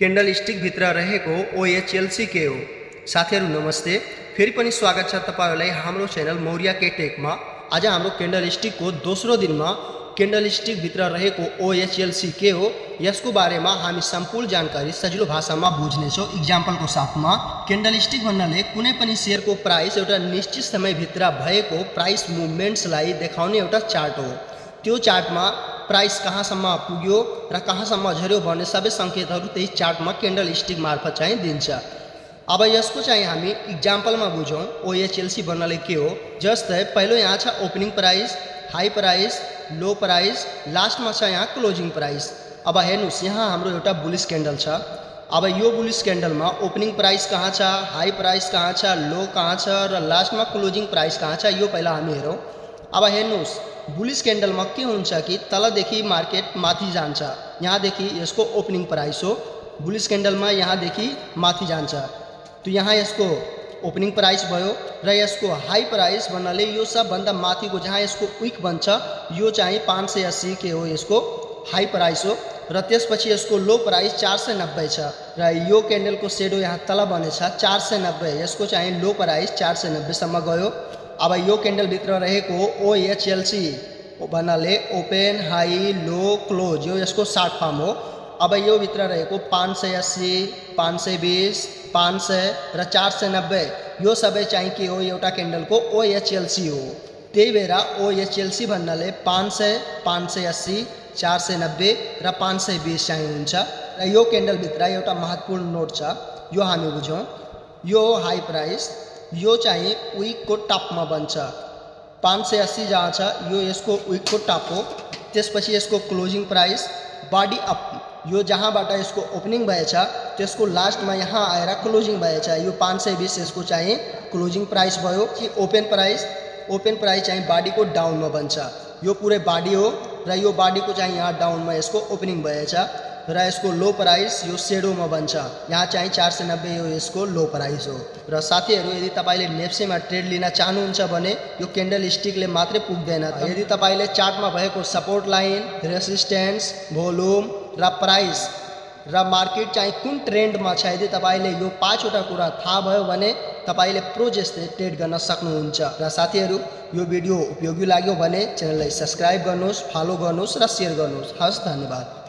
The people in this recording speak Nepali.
कैंडल स्टिक भित्र रहेको OHLC के हो। साथीहरु नमस्ते, फेरि पनि स्वागत छ तपाईहरुलाई हाम्रो च्यानल मौर्य के टेकमा। आज हाम्रो कैंडल स्टिक को दोस्रो दिनमा कैंडल स्टिक भित्र रहेको OHLC के हो यसको बारेमा हामी सम्पूर्ण जानकारी सजिलो भाषामा बुझ्नेछौं इक्जाम्पल को साथमा। कैंडल स्टिक भन्नाले कुनै पनि शेयर को प्राइस एउटा निश्चित समय भित्र भएको प्राइस मुभमेन्ट्सलाई देखाउने एउटा चार्ट हो। त्यो चार्टमा प्राइस कहाँसम्म पुग्यो र कहाँसम्म झर्यो भन्ने सबै संकेतहरु त्यही चार्टमा कैंडल स्टिक मार्फत चाहिँ दिन्छ। अब यसको चाहिँ हामी इक्जाम्पलमा बुझौं OHLC भन्नाले के हो। जस्तै पहिलो यहाँ छ ओपनिङ प्राइस, हाई प्राइस, लो प्राइस, लास्टमा छ यहाँ क्लोजिङ प्राइस। अब हेर्नुस् यहाँ हाम्रो एउटा बुलिश क्यान्डल छ। अब यो बुलिश क्यान्डलमा ओपनिङ प्राइस कहाँ छ, हाई प्राइस कहाँ छ, लो कहाँ छ र लास्टमा क्लोजिङ प्राइस कहाँ छ यो पहिला हामी हेरौं। अब हेर्नुस् बुलिश क्यान्डलमा के हुन्छ कि तलदेखि मार्केट माथि जान्छ। यहाँदेखि यसको ओपनिङ प्राइस हो। बुलिश क्यान्डलमा यहाँदेखि माथि जान्छ। तो यहाँ यसको ओपनिङ प्राइस भयो र यसको हाई प्राइस भन्नाले यो सबभन्दा माथिको जहाँ यसको विक बन्छ यो चाहिँ 580 के हो यसको हाई प्राइस हो र त्यसपछि यसको लो प्राइस 490 छ र यो क्यान्डलको शेडो यहाँ तल बनेछ 490। यसको चाहिँ लो प्राइस 490 सम्म गयो। अब यो क्यान्डल भित्र रहेको OHLC भन्नाले ओपन हाई लो क्लोज यो यसको सर्ट फर्म हो। अब यो भित्र रहेको 580, 520, 500 र 490 यो सबै चाहिँ के हो एउटा क्यान्डलको OHLC हो। त्यही भएर OHLC भन्नाले 500, 580, 490 र 520 चाहिँ हुन्छ। र यो क्यान्डल भित्र एउटा महत्त्वपूर्ण नोट छ यो हामी बुझौं। यो हाई प्राइस यो चाहिँ विक को टपमा बन्छ। 580 जहाँ छ यो यसको विक को टप हो। त्यसपछि यसको क्लोजिङ प्राइस बॉडी अप यो जहाँबाट यसको ओपनिङ भएछ त्यसको लास्टमा यहाँ आएर क्लोजिङ भएछ यो 520 यसको चाहिँ क्लोजिङ प्राइस भयो। कि ओपन प्राइस चाहिँ बॉडी को डाउनमा बन्छ। यो पुरै बॉडी हो र यो बॉडी को चाहिँ यहाँ डाउनमा यसको ओपनिङ भएछ र यसको लो प्राइस यो शेडोमा बन्छ। यहाँ चाहिँ 490 यो यसको लो प्राइस हो। र साथीहरु यदि तपाईले नेप्सेमा ट्रेड लिन चाहनुहुन्छ भने यो क्यान्डल स्टिकले मात्रै पुग्दैन। यदि तपाईले चार्टमा भएको सपोर्ट लाइन, रेसिस्टेन्स, भोल्युम र प्राइस र मार्केट चाहिँ कुन ट्रेन्डमा छ यदि तपाईले यो 5 वटा कुरा थाहा भयो भने तपाईले प्रो जस्तै ट्रेड गर्न सक्नुहुन्छ। र साथीहरु यो भिडियो उपयोगी लाग्यो भने च्यानललाई सब्स्क्राइब गर्नुहोस्, फलो गर्नुहोस् र शेयर गर्नुहोस्। हस्, धन्यवाद।